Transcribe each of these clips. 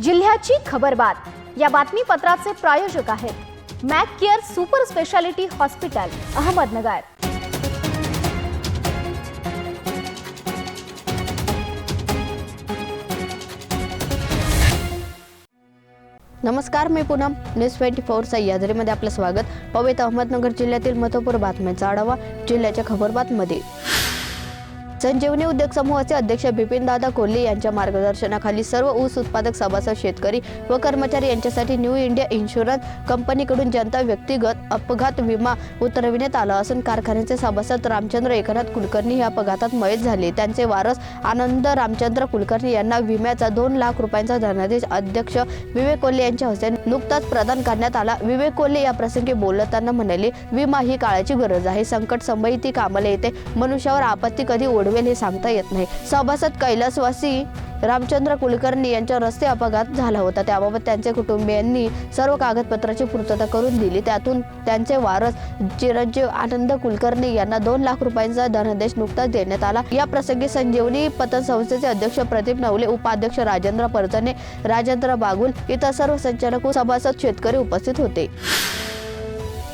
जिल्ह्याची खबरबात या बातमीपत्राचे प्रायोजक आहेत Mac care super speciality hospital Ahmednagar. नमस्कार, मी पूनम। न्यूज 24 सह्याद्रीमध्ये आपलं स्वागत। पाहूया अहमदनगर जिल्ह्यातील महत्त्वपूर्ण बातम्यांचा आढावा जिल्ह्याच्या खबरबातमध्ये। संजीवनी उद्योग समूहाचे अध्यक्ष बिपिनदादा कोल्हे यांच्या मार्गदर्शनाखाली सर्व ऊस उत्पादक सभासद शेतकरी व कर्मचारी यांच्यासाठी न्यू इंडिया इन्शुरन्स कंपनीकडून जनता व्यक्तिगत अपघात विमा उतरविण्यात आला असून कारखान्याचे सभासद रामचंद्र एकनाथ कुलकर्णी या अपघातात मयत झाले। त्यांचे वारस आनंद रामचंद्र कुलकर्णी यांना विम्याचा 2 लाख रुपयांचा धनादेश अध्यक्ष विवेक कोल्हे यांच्या हस्ते नुकताच प्रदान करण्यात आला। विवेक कोल्हे या प्रसंगी बोलताना म्हणाले, विमा ही काळाची गरज आहे। संकट समयी ती कामाला येते। मनुष्यावर आपत्ती कधी ओढवेल हे सांगता येत नाही। सभासद कैलासवासी रामचंद्र कुलकर्णी यांच्या रस्ते अपघात झाला होता। त्याबाबत त्यांच्या कुटुंबियांनी सर्व कागदपत्राची पूर्तता करून दिली। त्यातून त्यांचे वारस चिरंजीव आनंद कुलकर्णी यांना 2 लाख रुपयांचा धनादेश नुकताच देण्यात आला। या प्रसंगी संजीवनी पतसंस्थेचे अध्यक्ष प्रदीप नवले, उपाध्यक्ष राजेंद्र परजने, राजेंद्र बागुल, इतर सर्व संचालक व सभासद शेतकरी उपस्थित होते।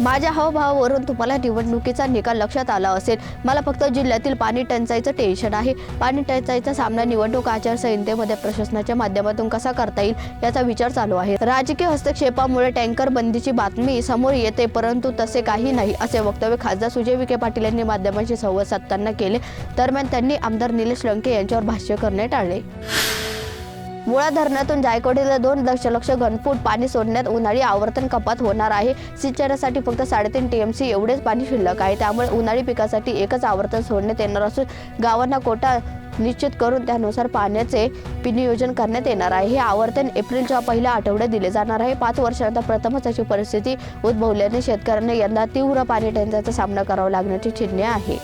माझ्या हावभावावरून तुम्हाला निवडणुकीचा निकाल लक्षात आला असेल। मला फक्त जिल्ह्यातील पाणी टंचाईचं टेन्शन आहे। पाणी टंचाईचा सामना निवडणूक आचारसंहितेमध्ये प्रशासनाच्या माध्यमातून कसा करता येईल याचा विचार चालू आहे। राजकीय हस्तक्षेपामुळे टँकर बंदीची बातमी समोर येते, परंतु तसे काही नाही, असे वक्तव्य खासदार सुजय विखे पाटील यांनी माध्यमांशी संवाद साधताना केले। दरम्यान त्यांनी आमदार निलेश लंके यांच्यावर भाष्य करणे टाळले। मुळा धरणातून जायकवाडीला 2 दशलक्ष घनफूट पाणी सोडण्यात उन्हाळी आवर्तन कपात होणार आहे। सिंचनासाठी फक्त 3.5 TMC एवढेच पाणी शिल्लक आहे। त्यामुळे उन्हाळी पिकासाठी एकच आवर्तन सोडण्यात येणार असून गावांना कोटा निश्चित करून त्यानुसार पाण्याचे नियोजन करण्यात येणार आहे। हे आवर्तन एप्रिलच्या पहिल्या आठवड्यात दिले जाणार आहे। 5 वर्षांनंतर प्रथमच अशी परिस्थिती उद्भवल्याने शेतकऱ्यांना यंदा तीव्र पाणी टंचाईचा सामना करावा लागण्याची चिन्हे आहे।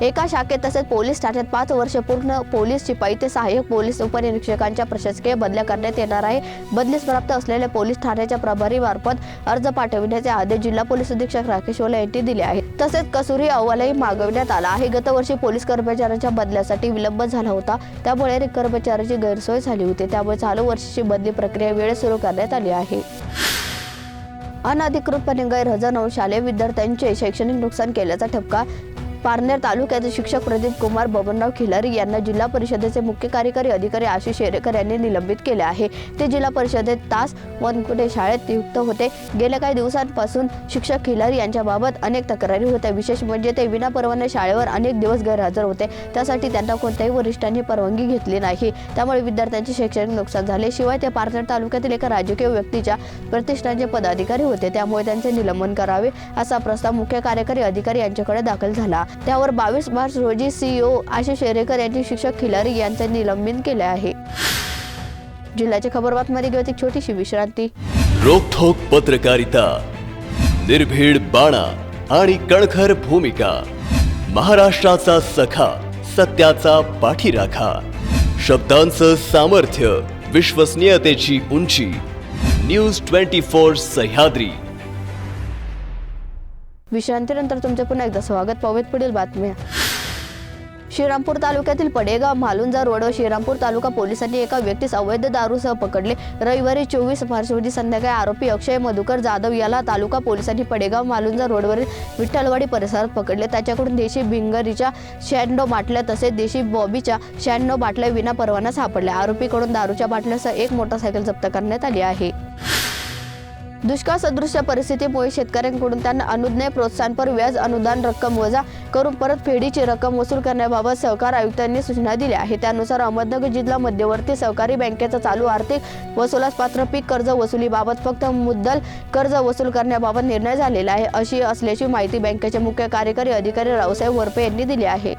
एका शाखेत तसेच पोलीस ठाण्यात 5 वर्ष पूर्ण पोलीस शिपाई ते सहाय्यक पोलीस उपनिरीक्षकांच्या प्रशासकीय बदल्या करण्यात येणार आहे। बदलीस प्राप्त असलेल्या पोलीस ठाण्याच्या प्रभारी मार्फत अर्ज पाठविण्याचे आदेश जिल्हा पोलीस अधीक्षक राकेश ओले यांनी दिले आहेत। तसेच कसुरी अहवालही मागविण्यात आला आहे। गत वर्षी पोलीस कर्मचाऱ्यांच्या बदल्यासाठी विलंब झाला होता, त्यामुळे कर्मचाऱ्यांची गैरसोय झाली होती। त्यामुळे चालू वर्षाची बदली प्रक्रिया वेळेत सुरू करण्यात आली आहे। अनधिकृतपणे गैरहजर 9 शालेय विद्यार्थ्यांचे शैक्षणिक नुकसान केल्याचा ठपका पारनेर तालुक्याचे शिक्षक प्रदीप कुमार बबनराव खिलारी यांना जिल्हा परिषदेचे मुख्य कार्यकारी अधिकारी आशिष शेरेकर यांनी निलंबित केले आहे। ते जिल्हा परिषदेत तास वनकुटे शाळेत नियुक्त होते। गेल्या काही दिवसांपासून शिक्षक खिलारी यांच्याबाबत अनेक तक्रारी होत्या। विशेष म्हणजे ते विनापरवाने शाळेवर अनेक दिवस गैरहजर होते। त्यासाठी त्यांना कोणत्याही वरिष्ठांनी परवानगी घेतली नाही। त्यामुळे विद्यार्थ्यांचे शैक्षणिक नुकसान झाले। शिवाय ते पारनेर तालुक्यातील एका राजकीय व्यक्तीच्या प्रतिष्ठानचे पदाधिकारी होते, त्यामुळे त्यांचे निलंबन करावे असा प्रस्ताव मुख्य कार्यकारी अधिकारी यांच्याकडे दाखल झाला। त्यावर 22 मार्च रोजी CEO आशिष शेरेकर यांनी शिक्षक खिलारी यांचे निलंबन केले आहे। जिल्ह्याच्या खबरबातमध्ये घेऊ एक छोटीशी विश्रांती। रोखोक पत्रकारिता, निर्भीड बाणा आणि कणखर भूमिका, महाराष्ट्राचा सखा, सत्याचा पाठीराखा, शब्दांचं सामर्थ्य, विश्वसनीयतेची उंची, न्यूज 24 सह्याद्री। विश्रांतीनंतर तुमचे पुन्हा एकदा स्वागत। पाहूयात पुढील बातम्या। श्रीरामपूर तालुक्यातील पडेगाव मालुंजा रोड व श्रीरामपूर तालुका पोलिसांनी एका व्यक्तीस अवैध दारूसह पकडले। रविवारी 24 मार्च रोजी संध्याकाळी आरोपी अक्षय मधुकर जाधव याला तालुका पोलिसांनी पडेगाव मालुंजा रोडवरील विठ्ठलवाडी परिसरात पकडले। त्याच्याकडून देशी भिंगरीच्या 96 बाटल्या तसेच देशी बॉबीच्या 96 बाटल्या विना परवाना सापडल्या। आरोपीकडून दारूच्या बाटल्यासह एक मोटारसायकल जप्त करण्यात आली आहे। दुष्काळ सदृश परिस्थितीमुळे शेतकऱ्यांकडून त्यांना अनुज्ञेय प्रोत्साहनपर व्याज अनुदान रक्कम वजा करून परतफेडीची रक्कम वसूल करण्याबाबत सहकार आयुक्तांनी सूचना दिल्या आहेत। त्यानुसार अहमदनगर जिल्हा मध्यवर्ती सहकारी बँकेचा चालू आर्थिक वसुलास पात्र पीक कर्ज वसुलीबाबत फक्त मुद्दल कर्ज वसूल करण्याबाबत निर्णय झालेला आहे, अशी असल्याची माहिती बँकेचे मुख्य कार्यकारी अधिकारी रावसाहेब वरपे यांनी दिली आहे।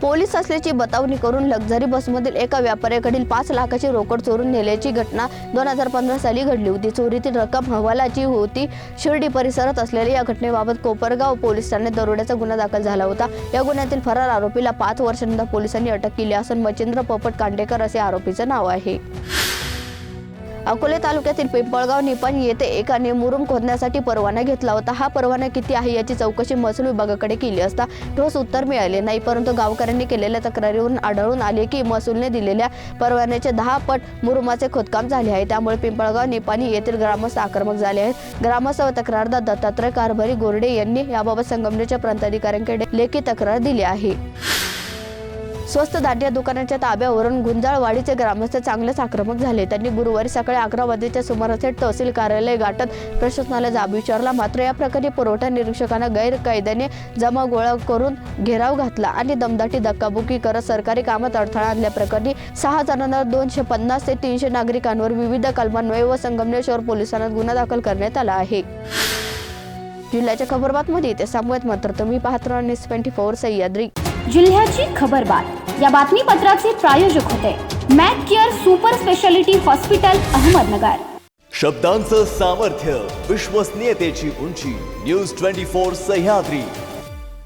पोलीस असल्याची बतावणी करून लक्झरी बसमधील एका व्यापाऱ्याकडील 5 लाखाची रोकड चोरून नेल्याची घटना 2015 साली घडली होती। चोरीतील रक्कम हवालाची होती। शिर्डी परिसरात असलेल्या या घटनेबाबत कोपरगाव पोलीस ठाण्यात दरोड्याचा गुन्हा दाखल झाला होता। या गुन्ह्यातील फरार आरोपीला 5 वर्षांनंतर पोलिसांनी अटक केली असून मच्छिंद्र पोपट कांडेकर असे आरोपीचे नाव आहे। अकोले तालुक्यातील पिंपळगाव निपाणी येथे एकाने मुरुम खोदण्यासाठी परवाना घेतला होता. हा परवाना किती आहे याची चौकशी महसूल विभागाकडे केली असता ठोस उत्तर मिळाले नाही. परंतु गावकऱ्यांनी केलेल्या तक्रारीवरून आढळून आले की महसूलने दिलेल्या परवान्याचे 10 पट मुरुमाचे खोदकाम झाले आहे. त्यामुळे पिंपळगाव निपाणी येथील ग्रामस्थ आक्रमक झाले आहेत. ग्रामस्थ व तक्रारदार दत्तात्रय कारभारी गोरडे यांनी याबाबत संगमनेरच्या प्रांताधिकाऱ्यांकडे लेखी तक्रार दिली आहे. स्वस्त धान्य दुकानाच्या ताब्यावरून गुंजाळवाडीचे ग्रामस्थ चांगलेच आक्रमक झाले. त्यांनी गुरुवारी सकाळी 11 वाजेच्या सुमारास तहसील कार्यालय गाठत प्रशासनाला जाब विचारला. मात्र या प्रकरणी पुरवठा निरीक्षकांना गैरकायद्याने जमा गोळा करून घेराव घातला आणि दमदाटी धक्काबुक्की करत सरकारी कामात अडथळा आणल्याप्रकरणी 6 जणांना 250 ते 300 नागरिकांवर विविध कलमान्वये व संगमनेर शहर पोलिसांना गुन्हा दाखल करण्यात आला आहे. जिल्ह्याच्या खबरबातमध्ये ते सांगूयात. मात्र तुम्ही पाहत राहा न्यूज 24 सह्याद्री. जिल्ह्याची खबरबात या बातमीपत्राचे प्रायोजक होते Mac care super speciality hospital Ahmednagar. शब्दांचं सामर्थ्य, विश्वसनीयतेची उंची. न्यूज 24 सह्याद्री.